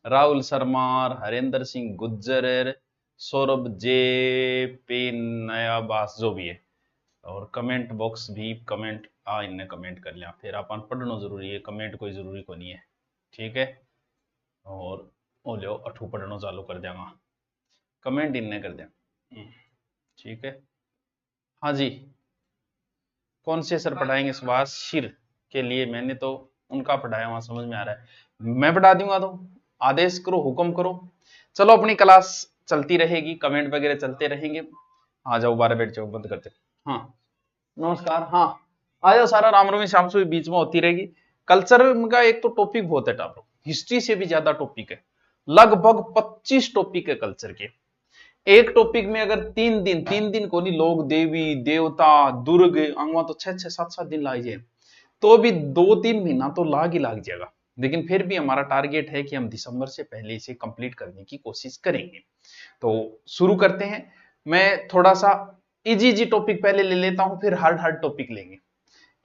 राहुल शर्मा, हरेंद्र सिंह गुज्जर, सौरभ जे पे, नयाबास, जो भी है। और कमेंट बॉक्स भी कमेंट इनने कमेंट कर लिया, फिर अपन पढ़ना जरूरी है, कमेंट कोई जरूरी को नहीं है। ठीक है। और ओ लो अठू पढ़ना चालू कर देगा, कमेंट इनने कर दिया। ठीक है। हाँ जी, कौन से सर पढ़ाएंगे सुभाष शिर के लिए? मैंने तो उनका पढ़ाया वहां, समझ में आ रहा है, मैं पढ़ा दूंगा। तो आदेश करो, हुक्म करो। चलो अपनी क्लास चलती रहेगी, कमेंट वगैरह चलते रहेंगे। आ जाओ, 12 बैठ जाओ, बंद करते। हाँ नमस्कार। हाँ आ जाओ, सारा राम रमी शाम से बीच में होती रहेगी। कल्चर का एक तो टॉपिक बहुत है टाप, हिस्ट्री से भी ज्यादा टॉपिक है, लगभग 25 टॉपिक है कल्चर के। एक टॉपिक में अगर 3 दिन को नहीं, लोग देवी देवता दुर्ग अंगवा तो 6-6 7-7 दिन लाग जाए, तो भी 2-3 महीना तो लाग ही लाग जाएगा। लेकिन फिर भी हमारा टारगेट है कि हम दिसंबर से पहले इसे कंप्लीट करने की कोशिश करेंगे। तो शुरू करते हैं। मैं थोड़ा सा इजी इजी टॉपिक पहले ले लेता हूं, फिर हार्ड हार्ड टॉपिक लेंगे।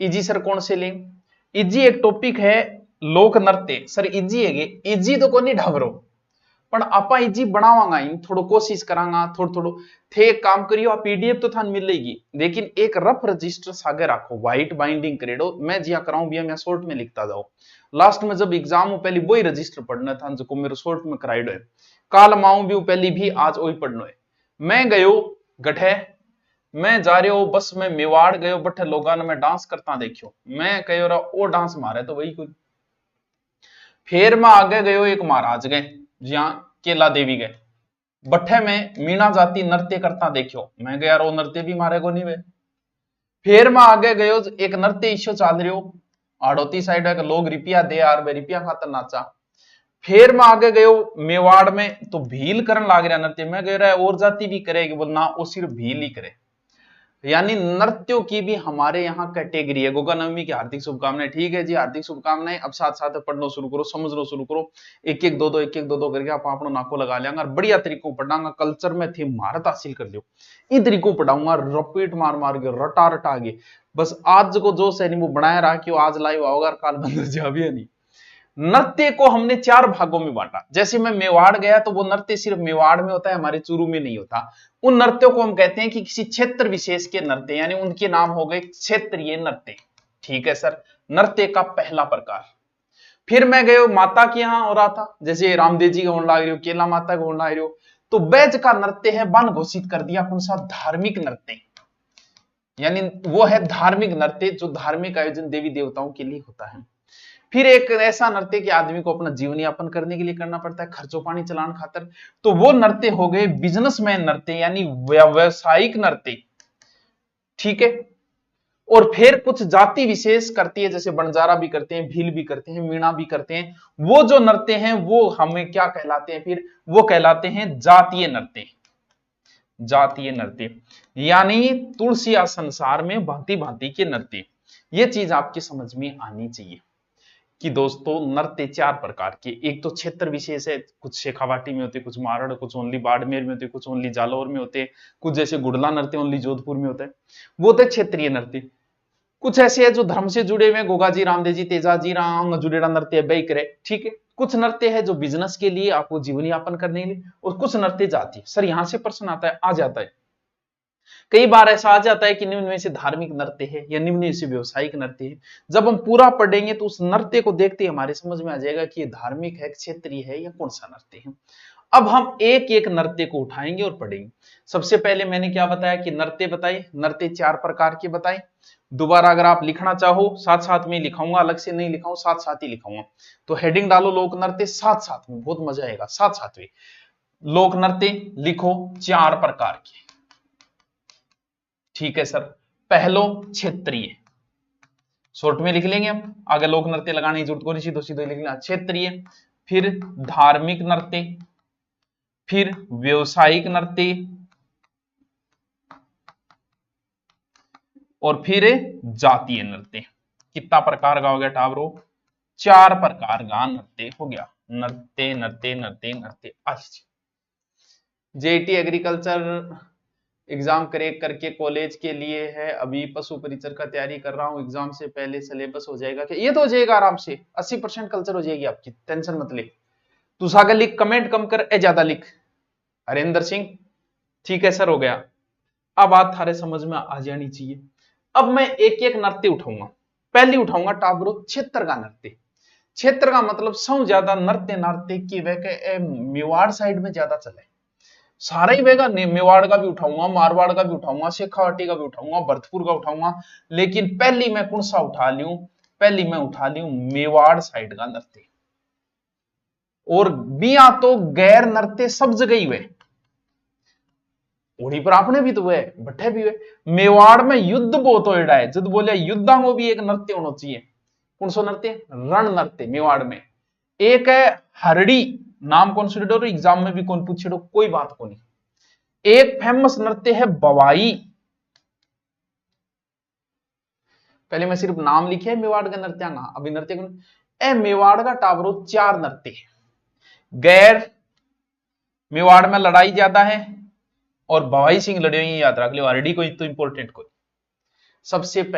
इजी सर कौन से लेंगे? इजी एक टॉपिक है लोक नृत्य। सर इजी है, इजी तो को नहीं ढाबरो, पण आपा इजी बनावांगा, इन थोड़ो कोशिश करांगा, थोड़ो थोड़ो थे। एक काम करियो, आप पीडीएफ तो थान मिलेगी, लेकिन एक रफ रजिस्टर सागे राखो, व्हाइट बाइंडिंग करेडो। मैं जिया कराऊं भी मैं शॉर्ट में लिखता जाओ, लास्ट में जब एग्जाम हो पहले वही रजिस्टर पढ़ना था जो मेरे शॉर्ट में कराइडो है। काल माऊ भी पहली भी आज वही पढ़नो है। मैं गयो गठे, मैं जा रहे हो बस में मेवाड़ गयो, बठे लोगा ने मैं डांस करता देखियो, मैं कहो रहा ओ डांस मारे तो वही कोई। फिर मैं आगे गयो एक महाराज गए, जहां केला देवी गए, बठे में मीणा जाति नृत्य करता देखियो, मैं गया रो नृत्य भी मारे को नहीं वे। फिर मैं आगे गयो एक नृत्य इश्यो चाल रही आड़ोती साइड है, लोग रिपिया दे यार, वे रिपिया खातर नाचा। फिर मैं आगे गयो मेवाड़ में, तो भील करन लाग रहा नृत्य, मैं कह रहा है और जाति भी करेगी, बोल ना वो सिर्फ भील ही करे। यानी नृत्यों की भी हमारे यहाँ कैटेगरी है। गोगा नवमी की हार्दिक शुभकामनाएं। ठीक है जी, हार्दिक शुभकामनाएं। अब साथ साथ पढ़ना शुरू करो, समझना शुरू करो, एक एक दो दो करके आप अपना नाको लगा लेंगे, और बढ़िया तरीकों पढ़ाऊंगा। कल्चर में थी महारत हासिल कर लियो, इन तरीकों पढ़ाऊंगा, रपीट मार मार के रटा रटा के। बस आज को जो सैनी वो बनाया रहा कि आज लाइव आओगा, काल बंद जा भी नहीं। नृत्य को हमने 4 भागों में बांटा। जैसे मैं मेवाड़ गया तो वो नृत्य सिर्फ मेवाड़ में होता है, हमारे चूरू में नहीं होता। उन नृत्यों को हम कहते हैं कि किसी क्षेत्र विशेष के नृत्य, यानी उनके नाम हो गए क्षेत्रीय नृत्य। ठीक है सर, नृत्य का पहला प्रकार। फिर मैं गयो माता के यहां हो रहा था, जैसे रामदेव जी का होने लग रही हो, केला माता का होने लग रही हो, तो बैज का नृत्य है बन घोषित कर दिया कौन सा? धार्मिक नृत्य। यानी वो है धार्मिक नृत्य जो धार्मिक आयोजन देवी देवताओं के लिए होता है। फिर एक ऐसा नृत्य कि आदमी को अपना जीवन यापन करने के लिए करना पड़ता है, खर्चो पानी चलाने खातर, तो वो नृत्य हो गए बिजनेसमैन नृत्य, यानी व्यवसायिक नृत्य। ठीक है। और फिर कुछ जाति विशेष करती है, जैसे बंजारा भी करते हैं, भील भी करते हैं, मीणा भी करते हैं। वो जो नृत्य हैं वो हमें क्या कहलाते हैं? फिर वो कहलाते हैं जातीय नृत्य। जातीय नृत्य यानी तुलसिया संसार में भांति भांति के नृत्य। ये चीज आपकी समझ में आनी चाहिए कि दोस्तों नृत्य 4 प्रकार के। एक तो क्षेत्र विशेष है, कुछ शेखावाटी में होते, कुछ मारड़, कुछ ओनली बाड़मेर में होते, कुछ ओनली जालौर में होते, कुछ जैसे गुड़ला नृत्य ओनली जोधपुर में होता है, वो होते क्षेत्रीय नृत्य। कुछ ऐसे है जो धर्म से जुड़े हुए, गोगा जी, रामदेव जी, तेजा जी, राम जुड़ेड़ा नृत्य बई करे। ठीक है। कुछ नृत्य है जो बिजनेस के लिए, आपको जीवन यापन करने के लिए, और कुछ नृत्य जाती है। सर यहां से प्रश्न आता है, आ जाता है कई बार ऐसा आ जाता है कि निम्न में से धार्मिक नृत्य है या निम्न में से व्यवसायिक नृत्य है। जब हम पूरा पढ़ेंगे तो उस नृत्य को देखते ही हमारे समझ में आ जाएगा कि ये धार्मिक है, क्षेत्रीय है, या कौन सा नृत्य है। अब हम एक एक नृत्य को उठाएंगे और पढ़ेंगे। सबसे पहले मैंने क्या बताया कि नृत्य बताए, नृत्य 4 प्रकार के बताए। दोबारा अगर आप लिखना चाहो साथ साथ में लिखाऊंगा, अलग से नहीं लिखाऊं, साथ साथ ही लिखाऊंगा। तो हेडिंग डालो लोक नृत्य, साथ साथ में, बहुत मजा आएगा साथ साथ में। लोक नृत्य लिखो 4 प्रकार के। ठीक है सर। पहलो क्षेत्रीय, शॉर्ट में लिख लेंगे हम, आगे लोक नृत्य लगाने की जरूरत को नहीं, सीधो सीधो लिख लेंगे क्षेत्रीय। फिर धार्मिक नृत्य, फिर व्यवसायिक नृत्य, और फिर जातीय नृत्य। कितना प्रकार का हो गया टावरो? 4 प्रकार का नृत्य हो गया। नृत्य नृत्य नृत्य नृत्य। जेईटी एग्रीकल्चर एग्जाम क्रैक करके कॉलेज के लिए है, अभी पशु परिचर का तैयारी कर रहा हूँ, एग्जाम से पहले सिलेबस हो जाएगा क्या? ये तो हो जाएगा आराम से, 80% कल्चर हो जाएगी आपकी, टेंशन मत ले। तू सागर लिख, कमेंट कम कर, ए ज्यादा लिख। हरेंद्र सिंह, ठीक है सर, हो गया। अब बात थारे समझ में आ जानी चाहिए। अब मैं एक एक नृत्य उठाऊंगा। पहली उठाऊंगा टाबरो क्षेत्र का नृत्य। क्षेत्र का मतलब सौ ज्यादा नृत्य नाट्य की वह के मेवाड़ साइड में ज्यादा चले, सारा ही वेगा। मेवाड़ का भी उठाऊंगा, मारवाड़ का भी उठाऊंगा, शेखावाटी का भी उठाऊंगा, भरतपुर का उठाऊंगा, लेकिन पहली मैं कौन सा उठा लूं? पहली मैं उठा लूं मेवाड़ साइड का नृत्य। और बिया तो गैर नृत्य सब जगह ही हुए, उड़ी पर आपने भी तो हुए, भट्टे भी हुए। मेवाड़ में युद्ध बहुत हो रहा है, जब बोले युद्धा को भी एक नृत्य होना चाहिए। कौन सा नृत्य? रण नृत्य मेवाड़ में। एक है हरड़ी, नाम कॉन्सिडर एग्जाम में भी कौन पूछे तो कोई बात को नहीं। एक फेमस नृत्य है बवाई। पहले मैं सिर्फ नाम लिखे मेवाड़ के नृत्य का, अभी नृत्य ए मेवाड़ का टावरो 4 नृत्य। गैर मेवाड़ में लड़ाई ज्यादा है, और भवाई सिंह लड़े, याद रख लो। हरडी कोई तो इंपॉर्टेंट कोई। सबसे पहले